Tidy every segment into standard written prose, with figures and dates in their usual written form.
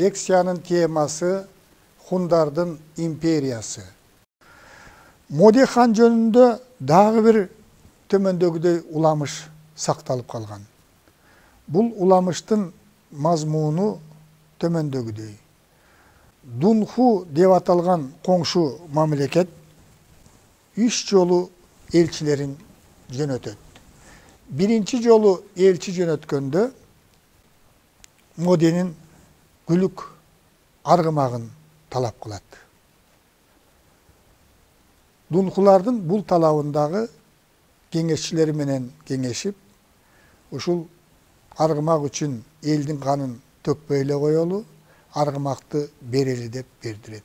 лекциянын темасы Хундардын империясы. Моде хан жөнүндө дагы бир төмөндөгүдөй уламыш сакталып калган. Бул уламыштын мазмуну төмөндөгүдөй. Дунху деп аталган коңшу мамлекет 3 жолу элчилерин жөнөтөт. Биринчи жолу элчи жөнөткөндө Моденин күлүк аргымагын талап кылат. Дунхулардын бул талабындагы кеңешчилери менен кеңешип, ушул аргымак үчүн элдин канын төкпөй эле коелу, аргымакты берели деп бердирет.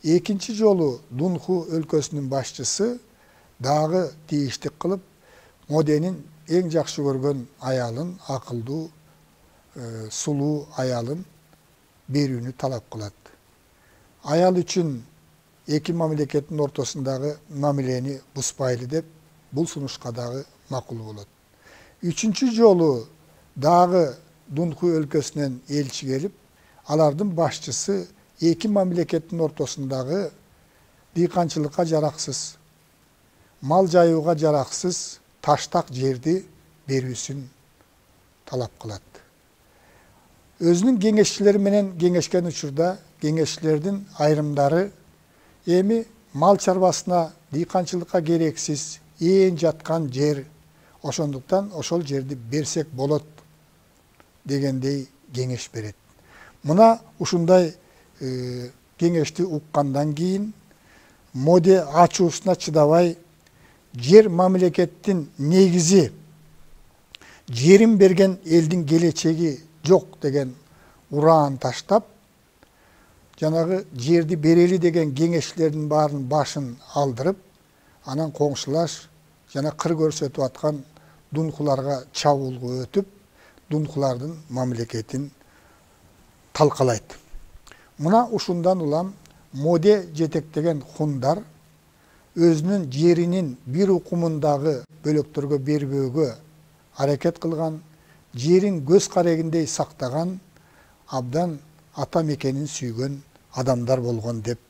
Экинчи жолу Дунху өлкөсүнүн башчысы дагы тийиштик кылып, Моденин эң жакшы көргөн аялын, акылдуу, сулуу аялын берүүнү талап кылат. Аял үчүн эки мамлекеттин ортосундагы мамилени бузбайлы деп бул сунушка дагы макул болот. Үчүнчү жолу дагы Дунху өлкөсүнөн элчи келип, алардын башчысы эки мамлекеттин ортосундагы дыйканчылыкка жараксыз, мал жайууга жараксыз таштак жерди берүүсүн талап кылат. Өзүнүн кеңешчилери менен кеңешкен учурда кеңешчилердин айрымдары эми мал чарбасына, дыйканчылыкка керексиз ээн жаткан жер, ошондуктан ошол жерди берсек болот дегендей кеңеш берет. Мына ушундай кеңешти уккандан кийин Моде ачуусуна чыдабай жер мамлекеттин негизи, жерин берген элдин келечеги жок деген ураан таштап, жанагы жерди берели деген кеңешчилердин баарын башын алдырып, анан коңшулаш жана кыр көрсөтүп аткан Дунхуларга чабуулга өтүп, Дунхулардын мамлекетин талкалайт. Мына ушундан улам Моде жетектеген хундар өзүнүн жеринин бир укумундагы бөлөктөргө бербөөгө аракет кылган, жерин көз карегиндей сактаган, абдан ата мекенин сүйгөн адамдар болгон деп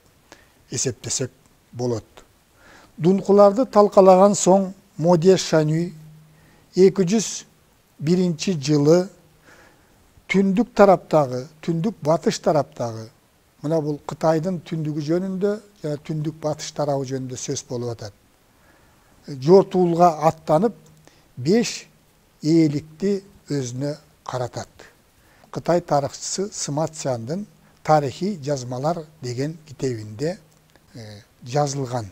эсептесек болот. Дунхуларды талкалаган соң Моде Шанюй 201 жылы түндүк тараптагы, түндүк батыш тараптагы, мына бул Кытайдын түндүгү жөнүндө жана түндүк батыш тарабы жөнүндө сөз болуп атат. Жортуулга аттанып 5 ээликти өзүнө каратат. Кытай тарыхчысы Сыма Цзяндын тарихи жазмалар деген китебинде жазылган.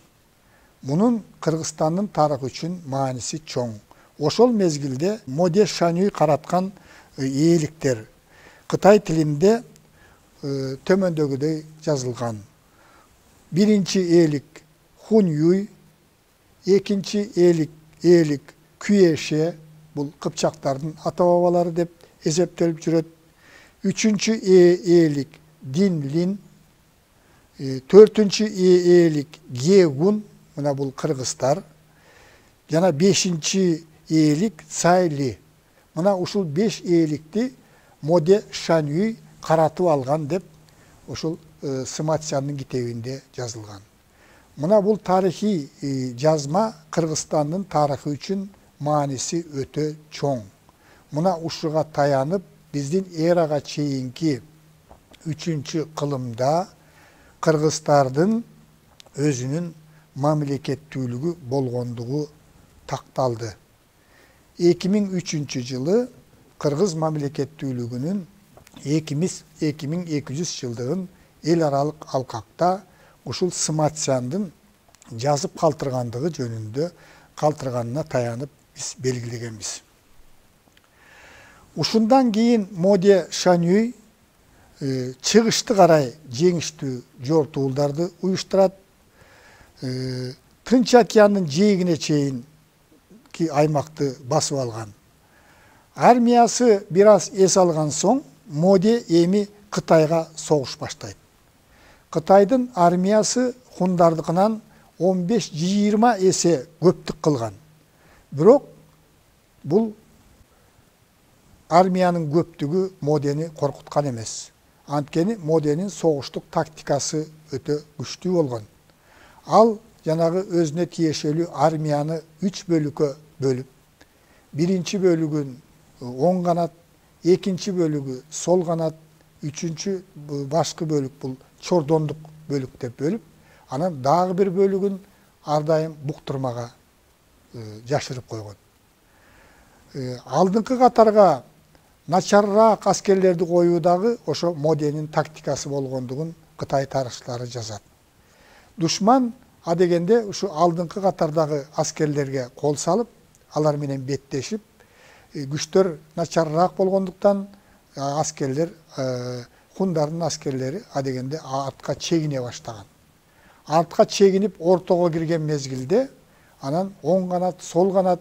Мунун Кыргызстандын тарыхы үчүн мааниси чоң. Ошол мезгилде Моде Шанюй караткан ээликтер Кытай тилинде төмөндөгүдөй жазылган. Биринчи ээлик Хунюй, экинчи ээлик Күйеше, бул кыпчактардын ата бабалары деп эсептелип жүрөт. Үчүнчү ээлик Динлин, төртүнчү ээлик Гегун, мына бул кыргыздар, жана бешинчи ээлик Цайли. Мына ушул 5 ээликти Моде Шанюй каратып алган деп ушул Сыма Цзяндын китебинде жазылган. Мына бул тарихи жазма Кыргызстандын тарыхы үчүн мааниси өтө чоң. Мына ушуга таянып, биздин эрага чейинки 3-чү кылымда кыргыздардын өзүнүн мамлекеттүүлүгү болгондугу такталды. 2003 жылы кыргыз мамлекеттүүлүгүнүн 2200 жылдыгын эл аралык алкакта ушул Сыма Цзяндын жазып калтыргандыгы жөнүндө калтырганына таянып биз белгилегенбиз. Ушундан кийин Моде Шанюй чыгышты карай жеңиштүү жортуулдарды уюштурат. Тынч океандын жээгине чейин аймакты басып алган. Армиясы бир аз эс алган соң Моде эми Кытайга согуш баштайт. Кытайдын армиясы хундардыкынан 15-20 эсе көптүк кылган. Бирок бул армиянын көптүгү Модени коркуткан эмес. Анткени Моденин согуштук тактикасы өтө күчтүү болгон. Ал жанагы өзүнө тиешелүү армияны 3 бөлүккө бөлүп, биринчи бөлүгүн оң канат, экинчи бөлүгү сол канат, үчүнчү башкы бөлүк бул чордондук бөлүк деп бөлүп, анан дагы бир бөлүгүн ар дайым буктурмага жашырып койгон. Алдыңкы катарга начарраак аскерлерди коюудагы ошо Моденин тактикасы болгондугун Кытай тарыхчылары жазат. Душман адегенде ушу алдыңкы катардагы аскерлерге кол салып, алар менен беттешип, күчтөр начарраак болгондуктан аскерлер, хундардын аскерлери адегенде артка чегине баштаган. Артка чегинип ортого кирген мезгилде анан оң канат, сол канат,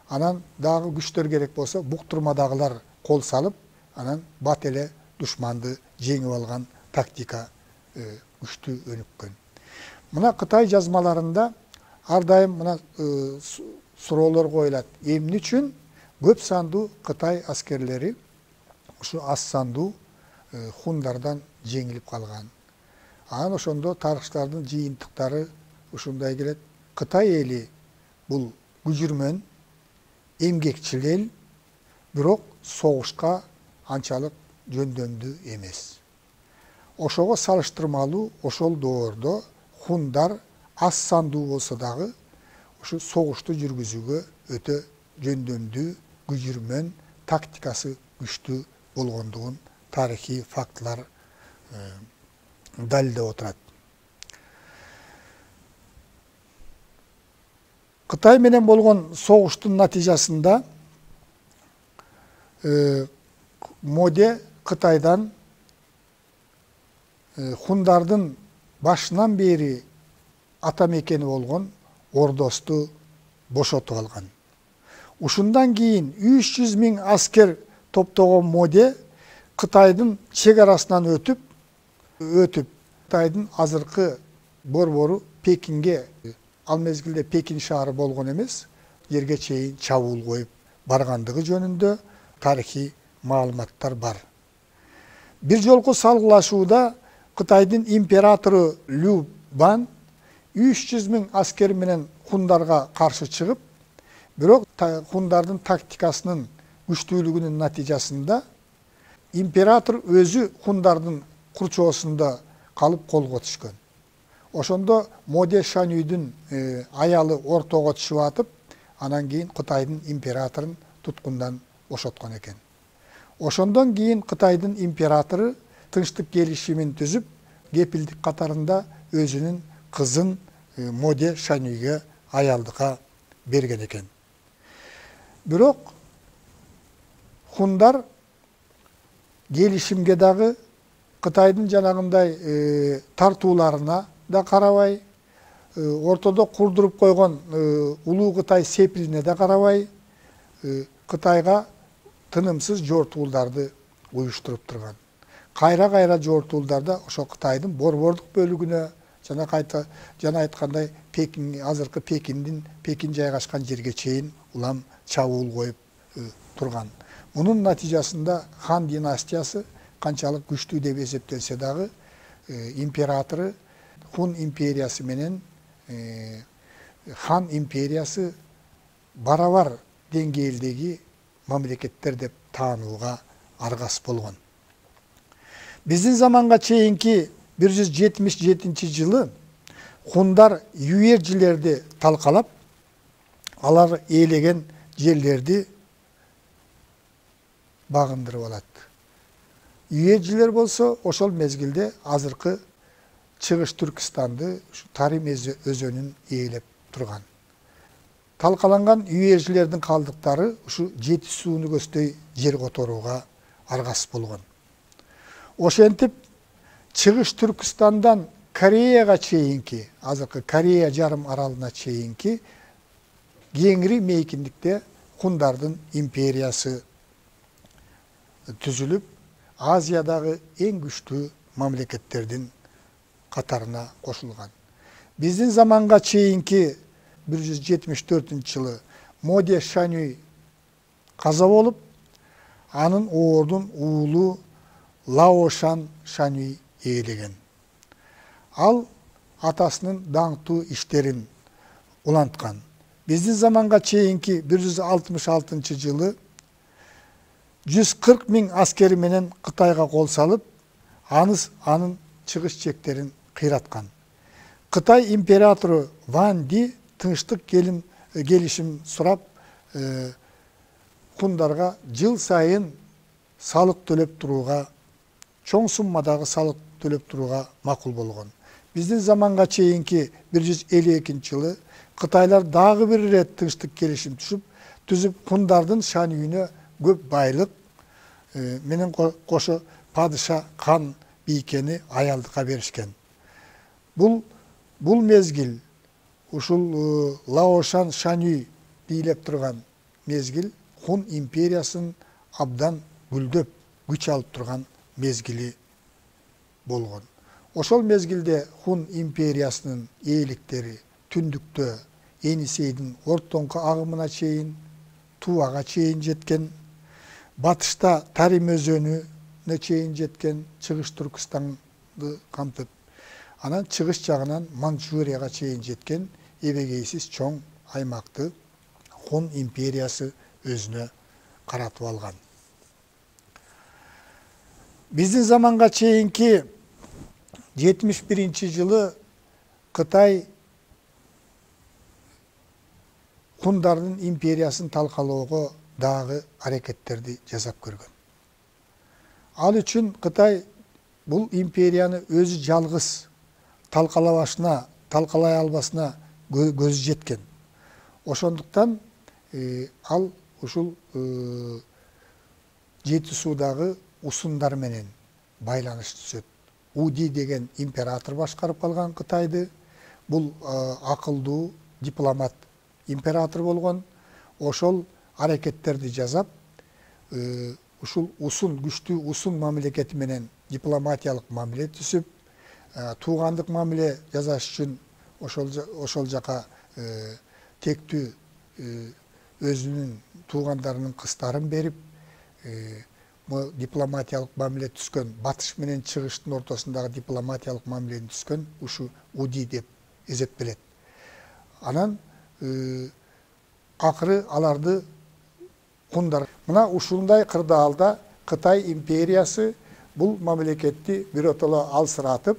анан дагы күчтөр керек болсо буктурмадагылар кол салып, анан бат эле душманды жеңип алган тактика күчтүү өнүккөн. Мына Кытай жазмаларында ар дайым мына суроолор коюлат. Эмне үчүн көп сандуу Кытай аскерлери ушу аз сандуу хундардан жеңилип калган? Анан ошондо тарыхчылардын жыйынтыктары ушундай келет. Кытай эли бул күжүрмөн, эмгекчил эл, бирок согушка анчалык жөндөмдүү эмес. Ошого салыштырмалуу ошол доордо хундар аз сандуу болсо дагы ушу согушту жүргүзүүгө өтө жөндөмдүү, күжүрмөн, тактикасы күчтүү болгондугун тарыхый фактылар далилдеп отурат. Кытай менен болгон согуштун натыйжасында Моде Кытайдан хундардын башынан бери ата мекени болгон Ордосту бошотуп алган. Ушундан кийин 300 000 аскер топтогон Моде Кытайдын чек арасынан өтүп Кытайдын азыркы борбору Пекинге, ал мезгилде Пекин шаары болгон эмес, жерге чейин чабуул коюп баргандыгы жөнүндө тарыхый маалыматтар бар. Бир жолку салгылашууда Кытайдын императору Лю Бан 300 000 аскер менен хундарга каршы чыгып, бирок хундардын тактикасынын күчтүүлүгүнүн натыйжасында император өзү хундардын курчоосунда калып колго түшкөн. Ошондо Моде Шанюйдун аялы ортого түшүп атып, анан кийин Кытайдын императорун туткундан бошоткон экен. Ошондон кийин Кытайдын императору тынчтык келишимин түзүп, кепилдик катарында өзүнүн кызын Моде Шанюйга аялдыкка берген экен. Бирок хундар келишимге дагы Кытайдын жанагындай тартууларына да карабай, ортодо курдуруп койгон Улуу Кытай сепилине да карабай, Кытайга тынымсыз жортуулдарды уюштуруп турган. Кайра жортуулдарда ошо Кытайдын борбордук бөлүгүнө, жана айткандай азыркы Пекин жайгашкан жерге чейин улам чабуул коюп турган. Мунун натыйжасында хан династиясы канчалык күчтүү деп эсептелсе дагы, императору Хун империясы менен хан империясы барабар деңгээлдеги мамлекеттер деп таанууга аргас болгон. Биздин заманга чейинки 177-жылы хундар юержилерди талкалап, алар ээлеген жерлерди багындырып алат. Юержилер болсо ошол мезгилде азыркы Чыгыш Түркистанды, Тарим өзөнүн ээлеп турган. Талкаланган юержилердин калдыктары ушу Жети сууну көздөй жер которууга аргас болгон. Ошентип Чыгыш Түркистандан Кореяга чейинки, азыркы Корея жарым аралына чейинки кеңири мейкиндикте хундардын империясы түзүлүп, Азиядагы эң күчтүү мамлекеттердин катарына кошулган. Биздин заманга чейинки 174-жылы Моде Шанюй каза болуп, анын ордун уулу Лаошан Шанюй ээлеген. Ал атасынын даңктуу иштерин уланткан. Биздин заманга чейинки 166 жылы 140 000 аскери менен Кытайга кол салып, анын чыгыш чектерин кыйраткан. Кытай императору Ван Ди тынчтык келишим сурап, хундарга жыл сайын салык төлөп турууга, чоң суммадагы салык төлөп турууга макул болгон. Биздин заманга чейинки 152 жылы Кытайлар дагы бир ирет тынчтык келишим түзүп, хундардын Шанюйүнө көп байлык менен кошо падыша хан бийкени аялдыкка беришкен. Бул мезгил, ушул Лаошан Шанюй бийлеп турган мезгил Хун империясын абдан гүлдөп, күч алып турган мезгили болгон. Ошол мезгилде Хун империясынын ээликтери түндүктө Енисейдин ортоңку агымына чейин, Тувага чейин жеткен, батышта Тарим өзөнүнө чейин жеткен, чыгыш Түркстанды камтып, анан чыгыш жагынан Манчжурияга чейин жеткен эбегейсиз чоң аймакты Хун империясы өзүнө каратып алган. Биздин заманга чейинки 71 жылы Кытай хундардын империясын талкалоого дагы аракеттерди жасап көргөн. Ал үчүн Кытай бул империяны өзү жалгыз талкалай албасына көзү жеткен. Ошондуктан ал ушул Жети Суудагы усундар менен байланыш түзөт. Уди деген император башкарып алган Кытайды. Бул акылдуу дипломат император болгон. Ошол аракеттерди жасап, ушул күчтүү усун мамлекети менен дипломатиялык мамиле түзүп, туугандык мамиле жасаш үчүн ошол жака тектүү өзүнүн туугандарынын кыздарын берип, дипломатиялык мамиле түзгөн, батыш менен чыгыштын ортосундагы дипломатиялык мамилени түзгөн ушу Уди деп эсептелет. Анан акыры аларды хундар. Мына ушундай кырдаалда Кытай империясы бул мамлекетти биротоло алсыратып,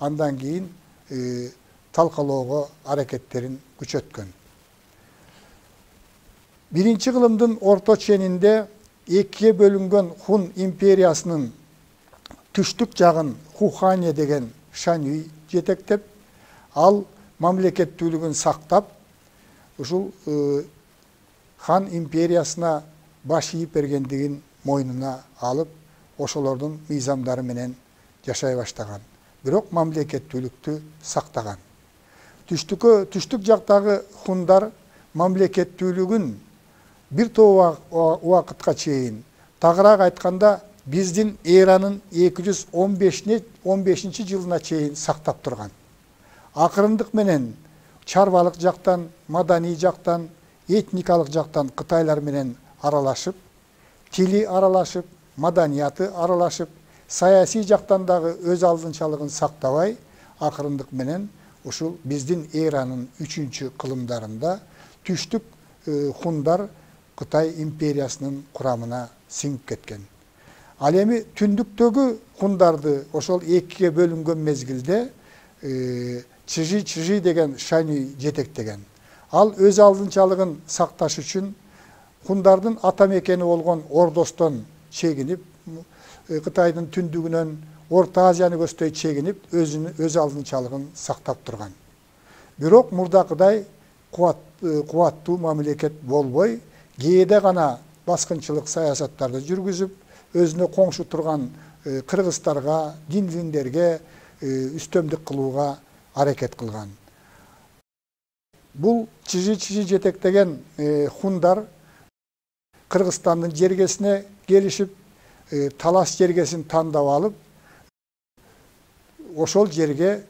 андан кийин талкалоого аракеттерин күчөткөн. Биринчи кылымдын орто ченинде экиге бөлүнгөн Хун империясынын түштүк жагын Хухане деген Шанюй жетектеп, ал мамлекеттүүлүгүн сактап, ушул хан империясына баш ийип бергендигин мойнуна алып, ошолордун мыйзамдары менен жашай баштаган. Бирок мамлекеттүүлүктү сактаган. Түштүк жактагы хундар мамлекеттүүлүгүн бир топ убакытка чейин, тагыраак айтканда биздин эранын 215 жылына чейин сактап турган. Акырындык менен чарбалык жактан, маданий жактан, этникалык жактан Кытайлар менен аралашып, тили аралашып, маданияты аралашып, саясий жактан дагы өз алдынчалыгын сактабай, акырындык менен ушул биздин эранын 3-чү кылымдарында түштүк хундар Кытай империясынын курамына сиңип кеткен. Ал эми түндүктөгү хундарды ошол экиге бөлүнгөн мезгилде Чижи деген Шанюй жетектеген. Ал өз алдынчалыгын сакташ үчүн хундардын ата мекени болгон Ордостон чегинип, Кытайдын түндүгүнөн Орто Азияны көздөй чегинип, өз алдынчалыгын сактап турган. Бирок мурдакыдай кубаттуу мамлекет болбой, кээде гана баскынчылык саясаттарды жүргүзүп, өзүнө коңшу турган кыргыздарга, диндерге үстөмдүк кылууга аракет кылган. Бул Чижи жетектеген хундар Кыргызстандын жергесине келишип, талас жергесин тандап алып, ошол жерге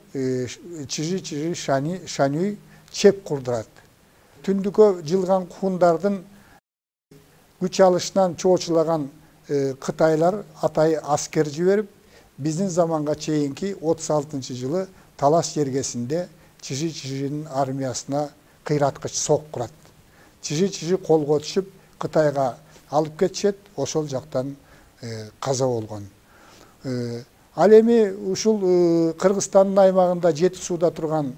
Чижи Шанюй чеп курдурат. Түндүккө жылган хундардын күч алышынан чоочулаган Kıtaylar atay asker jiberiп, bizdin zamanга чейинки 36-жылы Талас жергесинде Чижи-Чижинин армиясына кыйраткыч сок курат. Чижи-Чижи колго түшүп, Кытайга алып кетишет, ошол жактан каза болгон. Ал эми ушул Кыргызстандын аймагында Жети сууда турган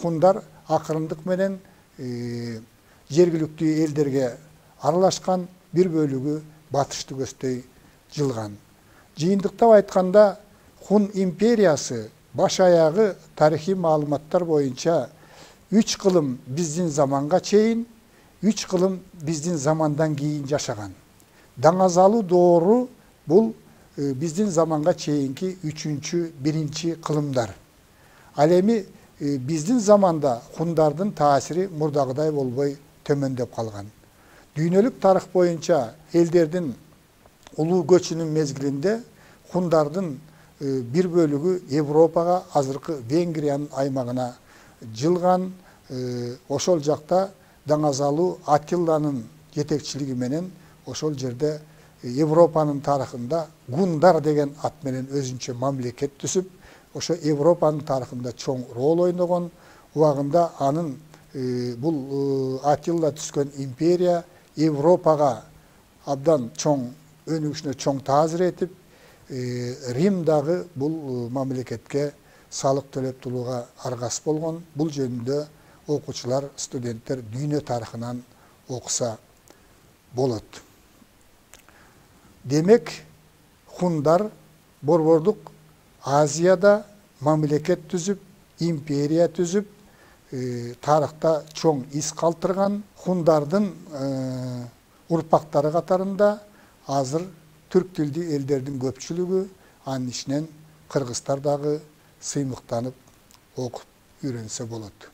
хундар акырындык менен жергиликтүү элдерге аралашкан, бир бөлүгү батышты көздөй жылган. Жыйынтыктап айтканда, Хун империясы баш аягы тарихи маалыматтар боюнча 3 кылым биздин заманга чейин, 3 кылым биздин замандан кийин жашаган. Даңазалуу доору бул биздин заманга чейинки 3-1 кылымдар. Ал эми биздин заманда хундардын таасири мурдагыдай болбой төмөндөп калган. Дүйнөлүк тарых боюнча элдердин улуу көчүнүн мезгилинде хундардын бир бөлүгү Европага, азыркы Венгриянын аймагына жылган. Ошол жакта Даңазалуу Атилланын жетекчилиги менен ошол жерде Европанын тарыхында гундар деген ат менен өзүнчө мамлекет түзүп, ошо Европанын тарыхында чоң рол ойногон. Убагында анын бул Атилла түзгөн империя Европага абдан чоң өнүгүшүнө чоң таасир этип, Рим дагы бул мамлекетке салык төлөп турууга аргас болгон. Бул жөнүндө окуучулар, студенттер дүйнө тарыхынан окуса болот. Демек, хундар борбордук Азияда мамлекет түзүп, империя түзүп, тарыхта чоң из калтырган. Хундардын урпактары катарында азыр түрк тилдүү элдердин көпчүлүгү, анын ичинен кыргыздар дагы сыймыктанып окуп үйрөнсө болот.